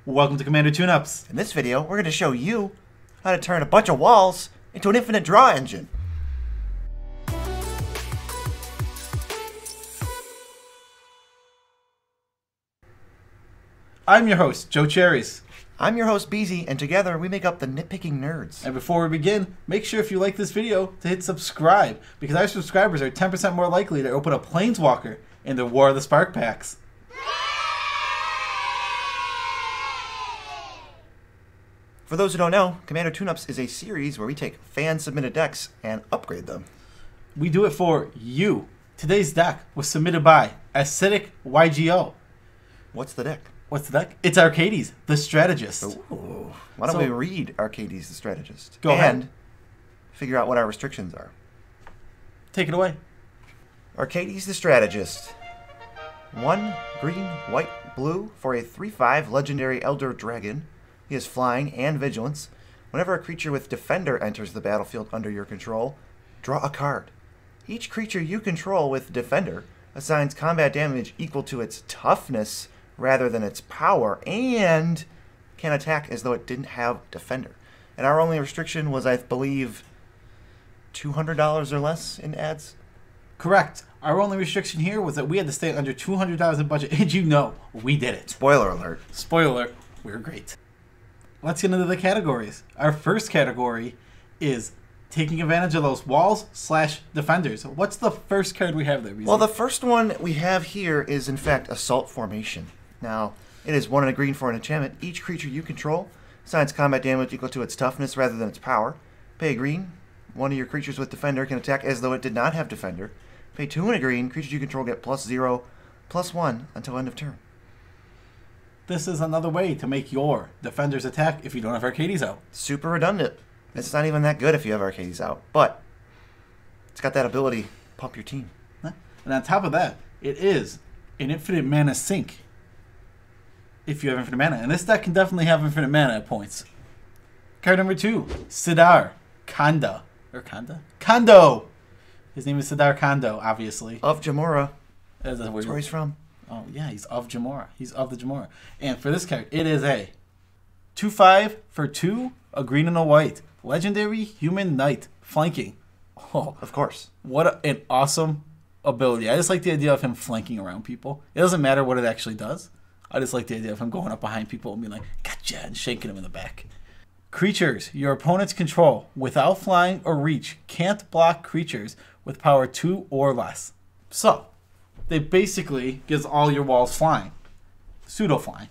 Welcome to Commander Tune-Ups. In this video, we're going to show you how to turn a bunch of walls into an infinite draw engine. I'm your host, Joe Cherries. I'm your host, Beezy, and together we make up the Nitpicking Nerds. And before we begin, make sure if you like this video to hit subscribe, because our subscribers are 10% more likely to open a Planeswalker in the War of the Spark packs. For those who don't know, Commander Tune-Ups is a series where we take fan-submitted decks and upgrade them. We do it for you. Today's deck was submitted by AcidicYGO. What's the deck? What's the deck? It's Arcades, the Strategist. Ooh. Why don't we read Arcades, the Strategist? Go ahead. And figure out what our restrictions are. Take it away. Arcades, the Strategist. 1 green, white, blue for a 3/5 legendary Elder Dragon. He has flying and vigilance. Whenever a creature with Defender enters the battlefield under your control, draw a card. Each creature you control with Defender assigns combat damage equal to its toughness rather than its power, and can attack as though it didn't have Defender. And our only restriction was, I believe, $200 or less in ads? Correct. Our only restriction here was that we had to stay under $200 in budget, and you know, we did it. Spoiler alert. Spoiler alert, we're great. Let's get into the categories. Our first category is taking advantage of those walls/defenders. What's the first card we have there, Beezy? Well, the first one we have here is, in fact, Assault Formation. Now, it is 1 and a green for an enchantment. Each creature you control assigns combat damage equal to its toughness rather than its power. Pay a green. One of your creatures with Defender can attack as though it did not have Defender. Pay 2 and a green. Creatures you control get +0/+1 until end of turn. This is another way to make your defenders attack if you don't have Arcades out. Super redundant. It's not even that good if you have Arcades out, but it's got that ability to pump your team. And on top of that, it is an infinite mana sink if you have infinite mana. And this deck can definitely have infinite mana at points. Card number 2, Sadar Conda. Or Conda? Kondo! His name is Sadar Conda, obviously. Of Jamora. That's where he's from. Oh, yeah, he's of Jamora. He's of the Jamora. And for this card, it is a 2/5 for 2, a green and a white. Legendary Human Knight, flanking. Oh, Of course. what an awesome ability. I just like the idea of him flanking around people. It doesn't matter what it actually does. I just like the idea of him going up behind people and being like, gotcha, and shaking them in the back. Creatures your opponents control without flying or reach can't block creatures with power 2 or less. So, they basically gives all your walls flying. Pseudo-flying.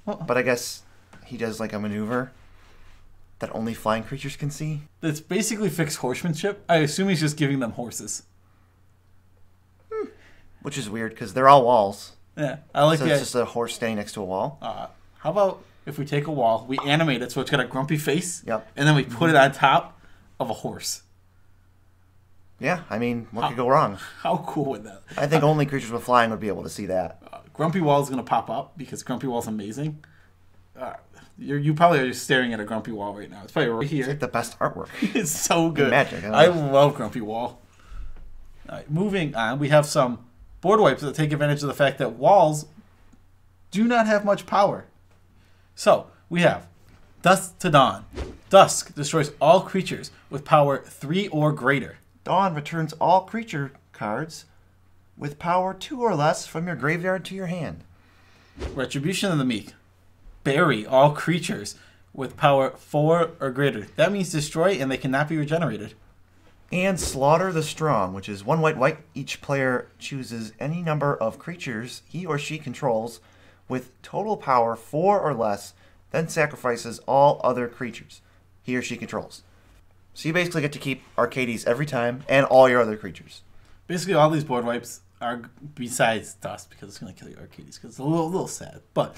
But I guess he does like a maneuver that only flying creatures can see. It's basically fixed horsemanship. I assume he's just giving them horses. Which is weird because they're all walls. Yeah, I like So that. it's just a horse standing next to a wall. How about if we take a wall, we animate it so it's got a grumpy face, Yep. and then we put it on top of a horse. Yeah, I mean, what could go wrong? How cool would that? I think only creatures with flying would be able to see that. Grumpy Wall is going to pop up because Grumpy Wall is amazing. You probably are just staring at a Grumpy Wall right now. It's probably right It's here. like the best artwork. It's so good. Magic. I love Grumpy Wall. All right, moving on, we have some board wipes that take advantage of the fact that walls do not have much power. So, we have Dusk to Dawn. Dusk destroys all creatures with power 3 or greater. Dawn returns all creature cards with power 2 or less from your graveyard to your hand. Retribution of the Meek. Bury all creatures with power 4 or greater. That means destroy and they cannot be regenerated. And Slaughter the Strong, which is 1 white. Each player chooses any number of creatures he or she controls with total power 4 or less, then sacrifices all other creatures he or she controls. So you basically get to keep Arcades every time and all your other creatures. Basically, all these board wipes are, besides Dust, because it's going to kill your Arcades, because it's a little sad. But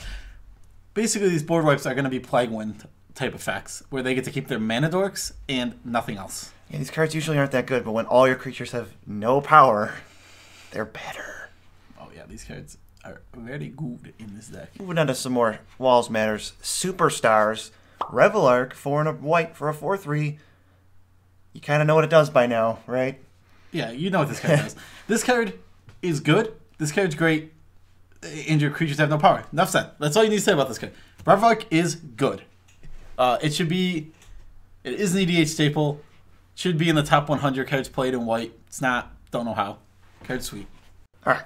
basically, these board wipes are going to be Plague Wind type effects, where they get to keep their mana dorks and nothing else. Yeah, these cards usually aren't that good, but when all your creatures have no power, they're better. Oh yeah, these cards are very good in this deck. Moving on to some more Walls Matters. Superstars. Revelark, 4 and a white for a 4/3. You kind of know what it does by now, right? Yeah, you know what this card does. This card is good. This card's great. and your creatures have no power. Enough said. That's all you need to say about this card. WrapUp is good. It should be. It is an EDH staple. Should be in the top 100 cards played in white. It's not. Don't know how. Card's sweet. All right.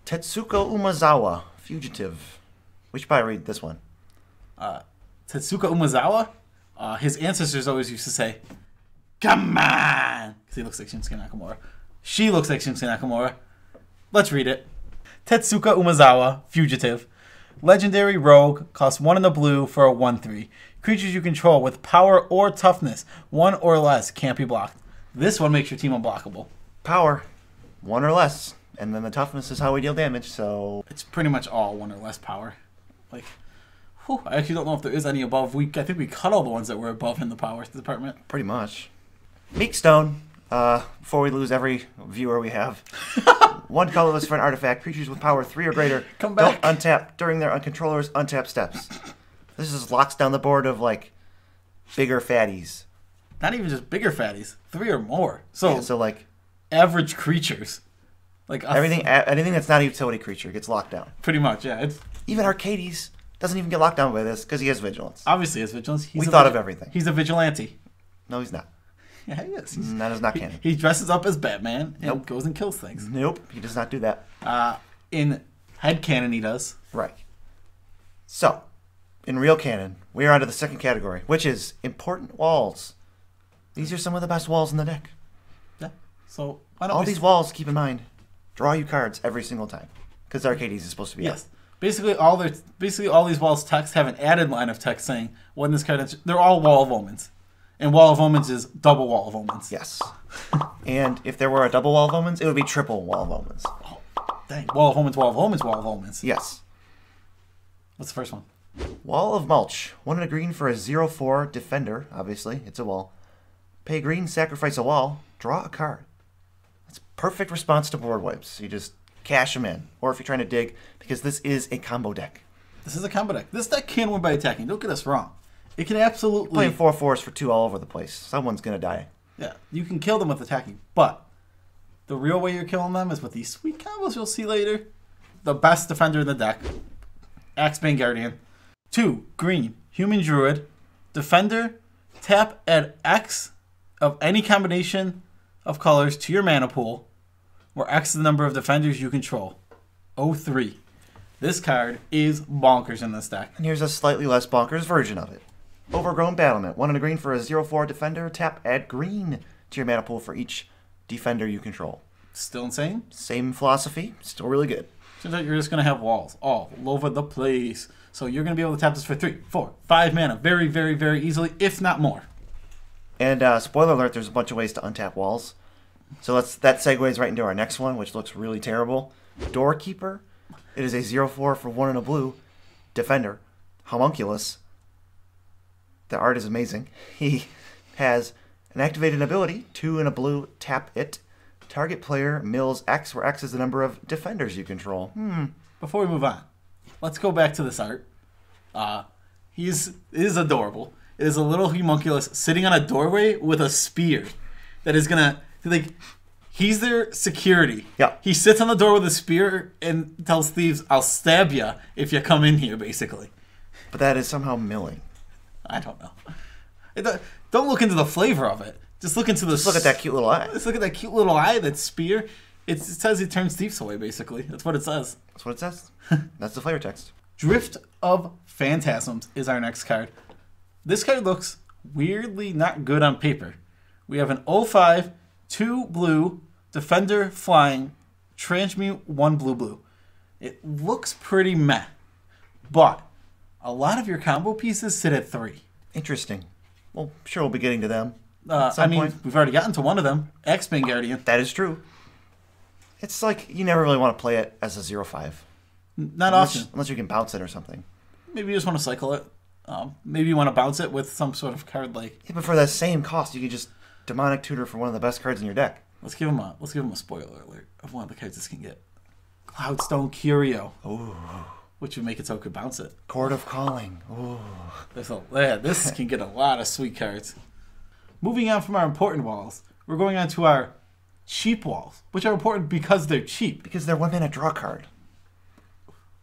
Tetsu Koumezawa, Fugitive. We should probably read this one. Tetsu Koumezawa, his ancestors always used to say, "Come on!" Because he looks like Shinsuke Nakamura. She looks like Shinsuke Nakamura. Let's read it. Tetsu Koumezawa, Fugitive. Legendary Rogue, costs 1 in the blue for a 1/3. Creatures you control with power or toughness, 1 or less, can't be blocked. This one makes your team unblockable. Power, 1 or less. And then the toughness is how we deal damage, so... It's pretty much all 1 or less power. Like, whew, I actually don't know if there is any above. I think we cut all the ones that were above in the power department. Pretty much. Meekstone, before we lose every viewer we have. 1 colorless for an artifact. Creatures with power 3 or greater Come back. don't untap during their uncontroller's untap steps. This just locks down the board of, like, bigger fatties. Not even just bigger fatties. 3 or more. So, Yeah, so like, average creatures. Like anything that's not a utility creature gets locked down. Pretty much, yeah. It's Even Arcades doesn't even get locked down by this because he has vigilance. obviously his vigilance. We thought of everything. He's a vigilante. No, he's not. Yeah, he is. That is not canon. He dresses up as Batman and Nope. goes and kills things. Nope, he does not do that. In headcanon, he does. Right. So, in real canon, we are on to the second category, which is important walls. These are some of the best walls in the deck. Yeah. So why don't All we these walls, keep in mind, draw you cards every single time. Because Arcades is supposed to be Yes. Basically, all these walls text have an added line of text saying when this card. They're all Wall of Omens, and Wall of Omens is double Wall of Omens. Yes. And if there were a double Wall of Omens, it would be triple Wall of Omens. Oh, dang. Wall of Omens, Wall of Omens, Wall of Omens. Yes. What's the first one? Wall of Mulch. 1 and a green for a 0/4 defender. Obviously, it's a wall. Pay green, sacrifice a wall, draw a card. That's perfect response to board wipes. You just cash them in. Or if you're trying to dig, because this is a combo deck. This is a combo deck. This deck can win by attacking. Don't get us wrong. It can absolutely... Playing 4/4s for 2 all over the place. Someone's going to die. Yeah, you can kill them with attacking, but the real way you're killing them is with these sweet combos you'll see later. The best defender in the deck, Axebane Guardian. 2, green, Human Druid. Defender, tap, add X of any combination of colors to your mana pool, where X is the number of defenders you control. 03. This card is bonkers in this deck. And here's a slightly less bonkers version of it. Overgrown Battlement. 1 and a green for a 0/4 defender. Tap, add green to your mana pool for each defender you control. Still insane? Same philosophy. Still really good. Turns out you're just going to have walls all over the place. So you're going to be able to tap this for 3, 4, 5 mana very, very, very easily, if not more. And spoiler alert, there's a bunch of ways to untap walls. So that segues right into our next one, which looks really terrible. Doorkeeper. It is a 0/4 for 1 and a blue. Defender. Homunculus. The art is amazing. He has an activated ability, 2 and a blue, tap it. Target player mills X, where X is the number of defenders you control. Before we move on, let's go back to this art. It is adorable. It is a little homunculus sitting on a doorway with a spear that is gonna he's their security. Yeah. He sits on the door with a spear and tells thieves, "I'll stab you if you come in here." Basically, But that is somehow milling. I don't know. Don't look into the flavor of it. Just look into the. Just look at that cute little eye. Just look at that cute little eye. That spear. It says it turns thieves away. Basically, that's what it says. That's what it says. That's the flavor text. Drift of Phantasms is our next card. This card looks weirdly not good on paper. We have an 05, 2 blue, defender flying, transmute 1 blue. It looks pretty meh, but a lot of your combo pieces sit at 3. Interesting. Well, sure, we'll be getting to them. Point. We've already gotten to one of them, Axebane Guardian. That is true. It's like you never really want to play it as a 0/5. Not often. Unless you can bounce it or something. Maybe you just want to cycle it. Maybe you want to bounce it with some sort of card like... Yeah, but for that same cost, you could just Demonic Tutor for one of the best cards in your deck. Let's give him a spoiler alert of one of the cards this can get. Cloudstone Curio. Ooh. Which would make it so it could bounce it. Chord of Calling. Ooh. This can get a lot of sweet cards. Moving on from our important walls, we're going on to our cheap walls, which are important because they're cheap. Because they're 1 mana draw card.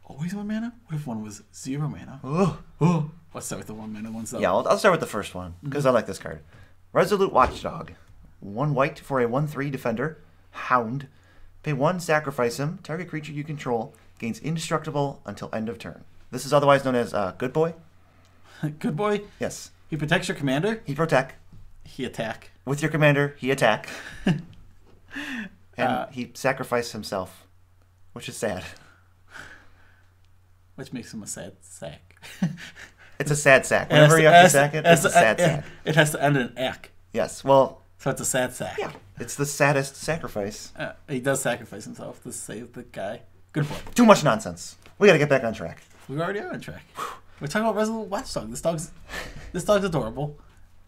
always 1 mana? What if one was 0 mana? Oh. Let's start with the 1 mana ones though. Yeah, I'll start with the first one because I like this card. Resolute Watchdog. 1 white for a 1/3 defender. Hound. Pay 1, sacrifice him. Target creature you control gains indestructible until end of turn. This is otherwise known as Good Boy. Good boy. Yes. He protects your commander. He protect. He attack. With your commander, he attack. And he sacrificed himself, which is sad. Which makes him a sad sack. It's a sad sack. Whenever you have to sack it, it's a sad sack. It has to end in an ack. Yes, well... So it's a sad sack. Yeah, it's the saddest sacrifice. He does sacrifice himself to save the guy. Good boy. Too much nonsense. We gotta get back on track. We already are on track. We're talking about Resolute Watchdog. This dog's adorable.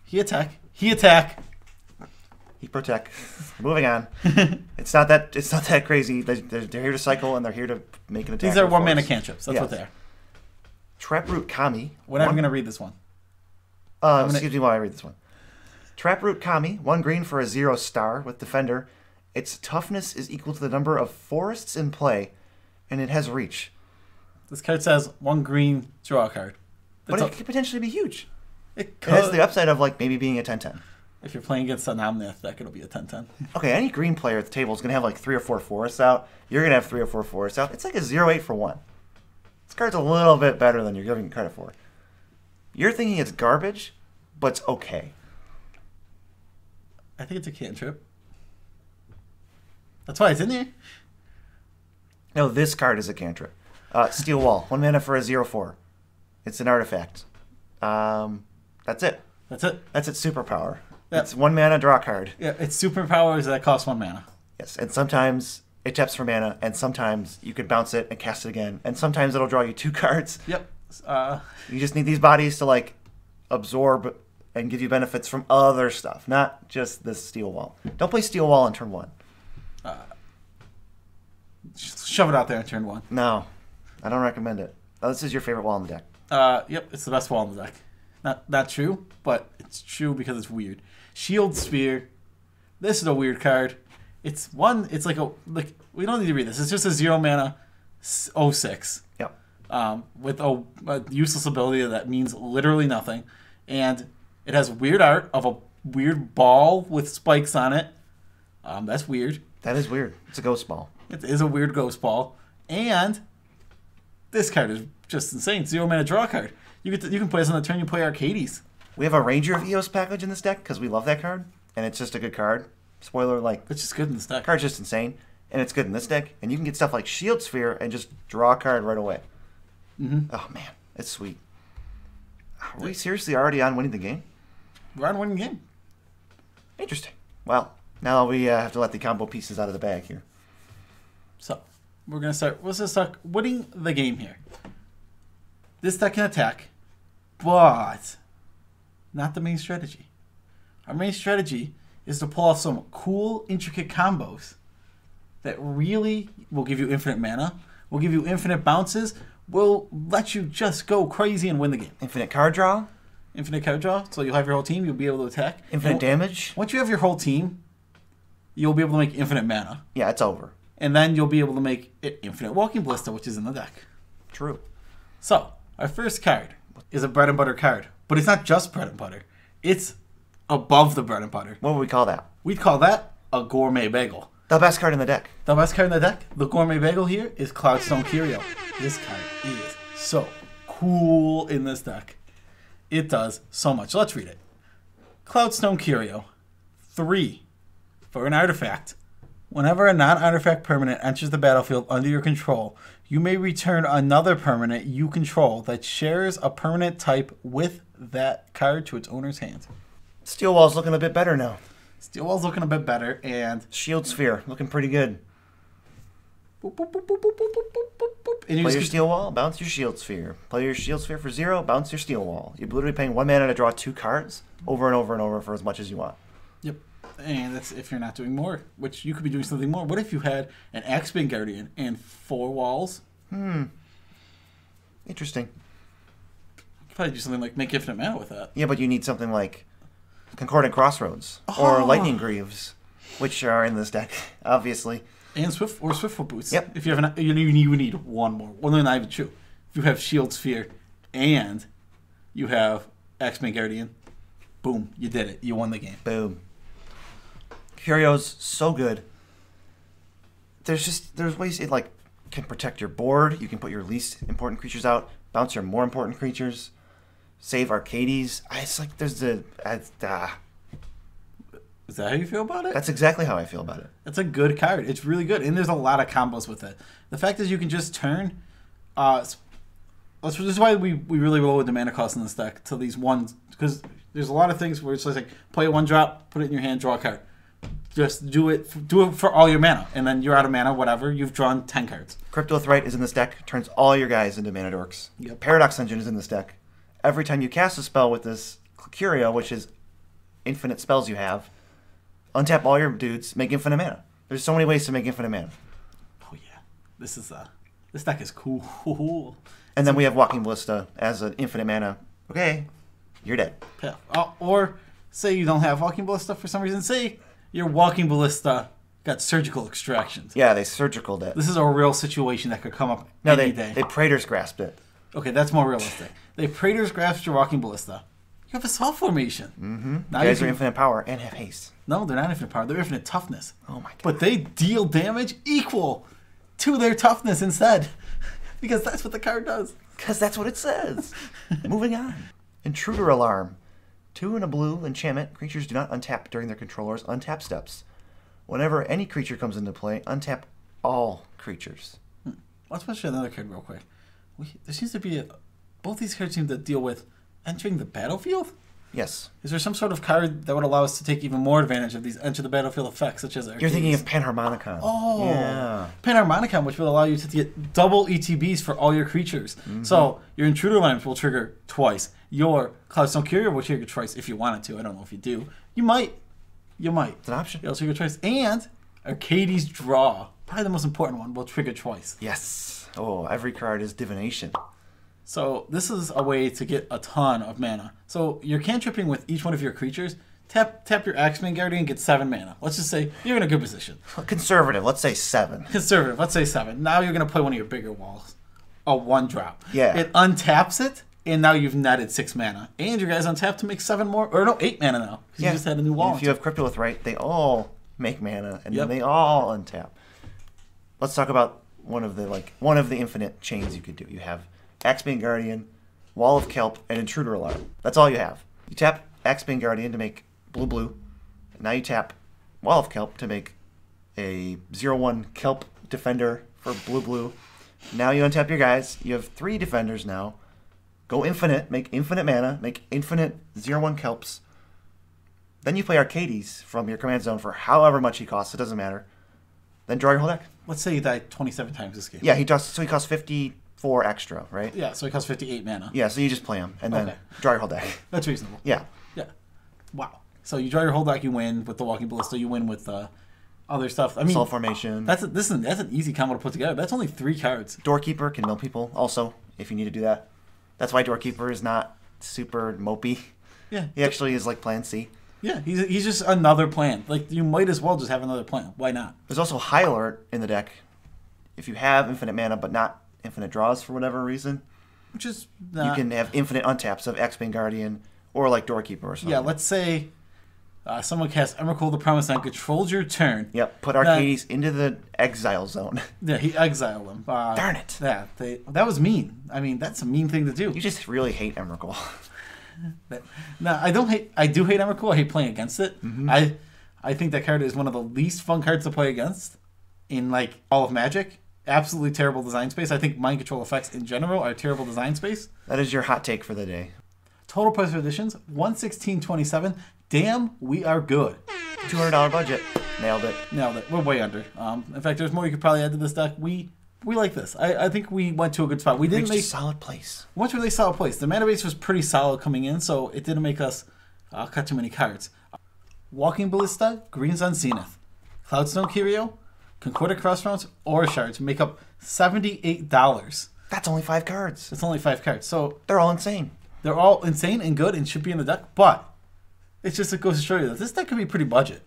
He attack. He attack. He protect. Moving on. It's not that crazy. They're here to cycle and they're here to make an attack. These are 1 mana cantrips. That's what they are. Traproot Commie. We're not going to read this one. Excuse me while I read this one. Traproot Commie, 1 green for a 0-star with defender. Its toughness is equal to the number of forests in play, and it has reach. This card says 1 green, draw a card. But it could potentially be huge. It has the upside of like maybe being a 10/10. If you're playing against an Omnith deck, it'll be a 10/10. Okay, any green player at the table is going to have like 3 or 4 forests out. You're going to have 3 or 4 forests out. It's like a 0/8 for 1. This card's a little bit better than you're giving it credit for. You're thinking it's garbage, but it's okay. I think it's a cantrip. That's why it's in there. No, this card is a cantrip. Steel Wall, 1 mana for a 0/4. It's an artifact. That's it. That's it. That's its superpower. Yep. It's 1 mana, draw card. Yeah, its superpowers that cost 1 mana. Yes, and sometimes it taps for mana, and sometimes you could bounce it and cast it again, and sometimes it'll draw you 2 cards. Yep. You just need these bodies to like absorb and give you benefits from other stuff, not just this Steel Wall. Don't play Steel Wall on turn 1. Shove it out there on turn 1. No, I don't recommend it. Oh, this is your favorite wall in the deck. Yep, it's the best wall in the deck. Not true, but it's true because it's weird. Shield Spear. This is a weird card. It's like we don't need to read this. It's just a 0 mana 06. Yep. With a useless ability that means literally nothing. And it has weird art of a weird ball with spikes on it. That's weird. That is weird. It's a ghost ball. It is a weird ghost ball. And this card is just insane. 0 mana draw card. You can play this on the turn you play Arcades. We have a Ranger of Eos package in this deck because we love that card, and it's just a good card. Spoiler, like... It's just good in this deck. Card's just insane, and it's good in this deck, and you can get stuff like Shield Sphere and just draw a card right away. Mm-hmm. Oh, man. It's sweet. Are we seriously already on winning the game? We're on winning the game. Interesting. Well, now we have to let the combo pieces out of the bag here. So, let's start winning the game here. This deck can attack, but not the main strategy. Our main strategy is to pull off some cool, intricate combos that really will give you infinite mana, will give you infinite bounces, will let you just go crazy and win the game. Infinite card draw. Infinite card draw, so you'll have your whole team, you'll be able to attack. Infinite damage. Once you have your whole team, you'll be able to make infinite mana. Yeah, it's over. And then you'll be able to make it infinite Walking Ballista, which is in the deck. True. So, our first card is a bread and butter card. But it's not just bread and butter. It's above the bread and butter. What would we call that? We'd call that a gourmet bagel. The best card in the deck. The best card in the deck, the gourmet bagel here, is Cloudstone Curio. This card is so cool in this deck. It does so much. Let's read it. Cloudstone Curio. 3. For an artifact. Whenever a non-artifact permanent enters the battlefield under your control, you may return another permanent you control that shares a permanent type with that card to its owner's hand. Steel Wall's looking a bit better now. Steel Wall's looking a bit better, and... Shield Sphere, looking pretty good. Boop, boop, boop, boop, boop, boop, boop, boop. And play your Steel Wall, bounce your Shield Sphere. Play your Shield Sphere for 0, bounce your Steel Wall. You're literally paying 1 mana to draw 2 cards over and over and over for as much as you want. Yep. And that's if you're not doing more, which you could be doing something more. What if you had an Axebane Guardian and 4 walls? Interesting. You could probably do something like make infinite mana with that. Yeah, but you need something like Concordant Crossroads or Lightning Greaves, which are in this deck, obviously. And Swiftfoot boots. Yep. If you have you need one more. Well, no, not even true. If you have Shield Sphere and you have X-Men Guardian, boom, you did it. You won the game. Boom. Curio's so good. There's ways it like can protect your board. You can put your least important creatures out, bounce your more important creatures, save Arcades. It's like there's the Is that how you feel about it? That's exactly how I feel about it. It's a good card. It's really good, and there's a lot of combos with it. The fact is, you can just turn. This is why we really lowered the mana cost in this deck to these ones, because there's a lot of things where it's like play a 1-drop, put it in your hand, draw a card. Just do it for all your mana, and then you're out of mana. Whatever, you've drawn 10 cards. Cryptothrite is in this deck. Turns all your guys into mana dorks. Yep. Paradox Engine is in this deck. Every time you cast a spell with this Curio, which is infinite spells you have, untap all your dudes, make infinite mana. There's so many ways to make infinite mana. Oh yeah, this deck is cool. And then we have Walking Ballista as an infinite mana. Okay, you're dead. Yeah. Or say you don't have Walking Ballista for some reason. Say your Walking Ballista got surgical extractions. Yeah, they surgicaled it. This is a real situation that could come up No, any day. they Praetor's grasped it. Okay, that's more realistic. They Praetor's grasped your Walking Ballista. You have a Assault Formation. Mm-hmm. Now You guys are infinite power and have haste. No, they're not infinite power. They're infinite toughness. Oh my god. But they deal damage equal to their toughness instead. Because that's what the card does. Because that's what it says. Moving on. Intruder Alarm. 2 and a blue enchantment. Creatures do not untap during their controller's untap steps. Whenever any creature comes into play, untap all creatures. Let's mention another card real quick. There seems to be both these cards seem to deal with entering the battlefield. Yes. Is there some sort of card that would allow us to take even more advantage of these enter the battlefield effects, such as Arcades? You're thinking of Panharmonicon. Oh, yeah. Panharmonicon, which will allow you to get double ETBs for all your creatures. Mm-hmm. So your Intruder Alarms will trigger twice. Your Cloudstone Curio will trigger twice if you wanted to. I don't know if you do. You might. It's an option. It'll trigger twice. And Arcades Draw, probably the most important one, will trigger twice. Yes. Oh, every card is divination. So this is a way to get a ton of mana. So you're cantripping with each one of your creatures. Tap your X-Men Guardian, get 7 mana. Let's just say you're in a good position. Conservative, let's say 7. Conservative, let's say 7. Now you're going to play one of your bigger walls. A 1-drop. Yeah. It untaps it, and now you've netted 6 mana. And your guys untap to make 7 more, or no, 8 mana now. Because you just had a new wall. And if you have Cryptolith, they all make mana, and then they all untap. Let's talk about one of the infinite chains you could do. You have X-Men Guardian, Wall of Kelp, and Intruder Alarm. That's all you have. You tap X-Men Guardian to make blue. And now you tap Wall of Kelp to make a 0/1 Kelp Defender for blue. Now you untap your guys. You have 3 defenders now. Go infinite, make infinite mana, make infinite 0/1 Kelps. Then you play Arcades from your command zone for however much he costs. It doesn't matter. Then draw your whole deck. Let's say you die 27 times this game. Yeah, he costs 54 extra, right? Yeah, so he costs 58 mana. Yeah, so you just play him and then draw your whole deck. That's reasonable. Yeah. Wow. So you draw your whole deck, you win with the Walking Ballista, you win with other stuff. I mean, Soul Formation. That's an easy combo to put together. That's only 3 cards. Doorkeeper can mill people also, if you need to do that. That's why Doorkeeper is not super mopey. Yeah. He actually is like Plan C. Yeah, he's just another plan. Like, you might as well just have another plan. Why not? There's also High Alert in the deck. If you have infinite mana but not infinite draws for whatever reason, which is you can have infinite untaps of X-Men Guardian or like Doorkeeper or something. Yeah, let's say someone casts Emrakul the Promised Land, controls your turn. Yep, put Arcades into the exile zone. Yeah, he exiled them. Darn it. Yeah, that was mean. I mean, that's a mean thing to do. You just really hate Emrakul. No, I don't hate. I do hate Emrakul. I hate playing against it. Mm-hmm. I think that card is one of the least fun cards to play against in like all of Magic. Absolutely terrible design space. I think mind control effects in general are terrible design space. That is your hot take for the day. Total price of additions, $116.27. Damn, we are good. $200 budget. Nailed it. We're way under. In fact, there's more you could probably add to this deck. We like this. I think we went to a good spot. We didn't make a solid place. We went to a really solid place. The mana base was pretty solid coming in, so it didn't make us cut too many cards. Walking Ballista, Greens on Zenith, Cloudstone Curio, Concordia Crossroads, Aura Shards make up $78. That's only 5 cards. It's only 5 cards. So they're all insane. They're all insane and good and should be in the deck, but it goes to show you that this deck could be pretty budget.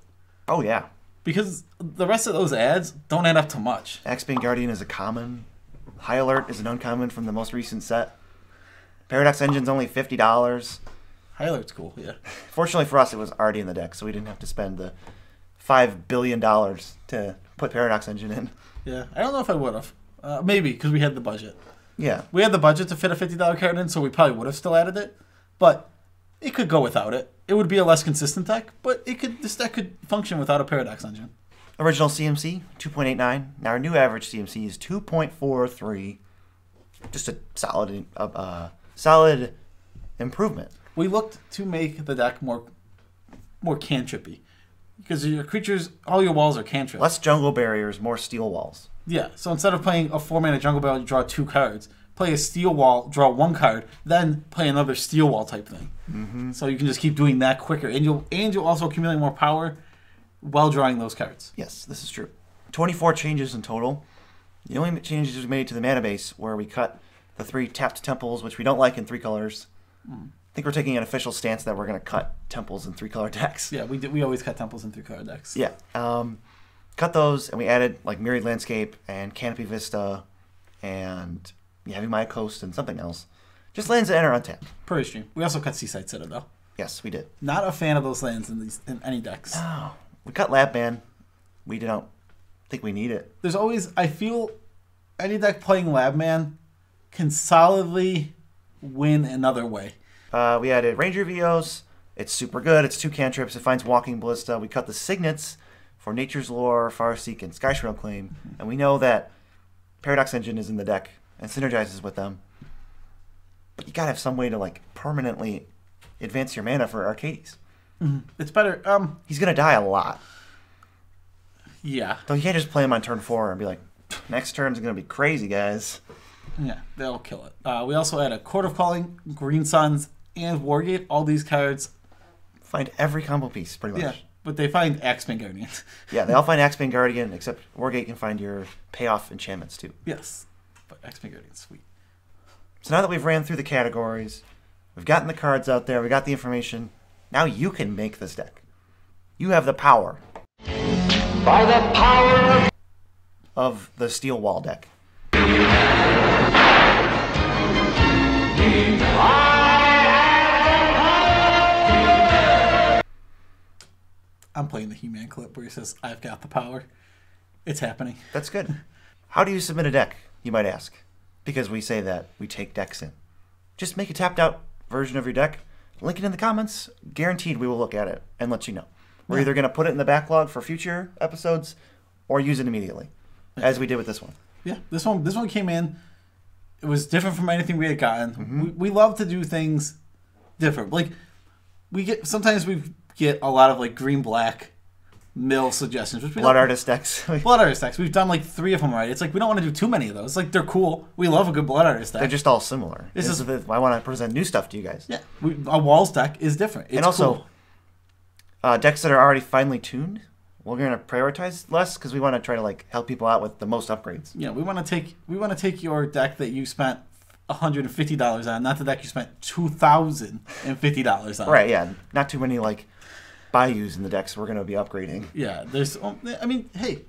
Oh, yeah. Because the rest of those ads don't add up to much. Axebane Guardian is a common. High Alert is an uncommon from the most recent set. Paradox Engine's only $50. High Alert's cool, yeah. Fortunately for us, it was already in the deck, so we didn't have to spend the $5 billion to put Paradox Engine in. Yeah, I don't know if I would have. Maybe, because we had the budget. Yeah. We had the budget to fit a $50 card in, so we probably would have still added it. But it could go without it. It would be a less consistent deck, but this deck could function without a Paradox Engine. Original CMC, 2.89. Now our new average CMC is 2.43. Just a solid improvement. We looked to make the deck more cantrippy. Because your creatures, all your walls are cantrips. Less jungle barriers, more steel walls. Yeah, so instead of playing a 4-mana jungle barrel, you draw 2 cards. Play a steel wall, draw 1 card, then play another steel wall type thing. Mm-hmm. So you can just keep doing that quicker. And you'll also accumulate more power while drawing those cards. Yes, this is true. 24 changes in total. The only changes we made to the mana base where we cut the 3 tapped temples, which we don't like in 3 colors. I think we're taking an official stance that we're going to cut temples in 3-color decks. Yeah, we always cut temples in 3-color decks. Yeah. Cut those, and we added like Myriad Landscape and Canopy Vista and Heavy Maya Coast and something else. Just lands that enter untapped. Per stream. We also cut Seaside Citadel. Yes, we did. Not a fan of those lands in any decks. No. We cut Lapman. We don't think we need it. There's always, I feel, any deck playing Labman can solidly win another way. We added Ranger Vios. It's super good. It's 2 cantrips. It finds Walking Ballista. We cut the signets for Nature's Lore, Farseek, and Skyshrill Claim. And we know that Paradox Engine is in the deck and synergizes with them. But you gotta have some way to like permanently advance your mana for Arcades. It's better. He's gonna die a lot. Yeah. So you can't just play him on turn 4 and be like, next turn's gonna be crazy, guys. Yeah, they'll kill it. We also had a Court of Calling, Green Suns, and Wargate. All these cards. Find every combo piece, pretty much. Yeah, but they find Axebane Guardian. Yeah, they all find Axebane Guardian, except Wargate can find your payoff enchantments too. Yes, but Axebane Guardian's sweet. So now that we've ran through the categories, we've gotten the cards out there, we got the information, now you can make this deck. You have the power. By the power of the Steel Wall deck. I'm playing the He-Man clip where he says, "I've got the power." It's happening. That's good. How do you submit a deck, you might ask? Because we say that we take decks in. Just make a tapped out version of your deck, link it in the comments, guaranteed we will look at it and let you know. We're either going to put it in the backlog for future episodes or use it immediately, as we did with this one. Yeah, this one came in. It was different from anything we had gotten. We love to do things different. Like sometimes we get a lot of like green-black mill suggestions. Which Blood Artist decks. Blood Artist decks. We've done like 3 of them already. It's like we don't want to do too many of those. Like they're cool. We love a good Blood Artist deck. They're just all similar. I want to present new stuff to you guys. Yeah, a Walls deck is different. It's and also, cool. Decks that are already finely tuned, we're going to prioritize less because we want to try to like help people out with the most upgrades. Yeah, we want to take your deck that you spent $150 on, not the deck you spent $2,050 on. Right, yeah. Not too many like bayous in the decks we're going to be upgrading. Yeah, I mean, hey,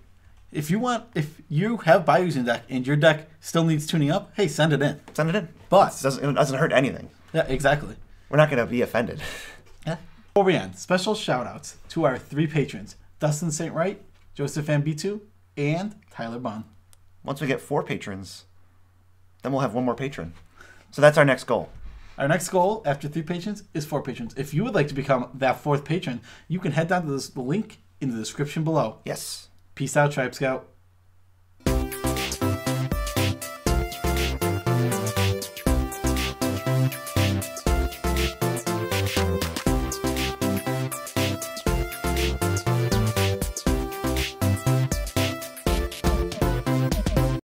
if you have bayous in deck and your deck still needs tuning up, hey, send it in. Send it in. But it doesn't hurt anything. Yeah, exactly. We're not going to be offended. Yeah. Before we end, special shout outs to our 3 patrons, Dustin St. Wright, Joseph Ambitu, and Tyler Bond. Once we get 4 patrons, then we'll have 1 more patron. So that's our next goal. Our next goal after 3 patrons is 4 patrons. If you would like to become that 4th patron, you can head down to the link in the description below. Yes. Peace out, Tribe Scout.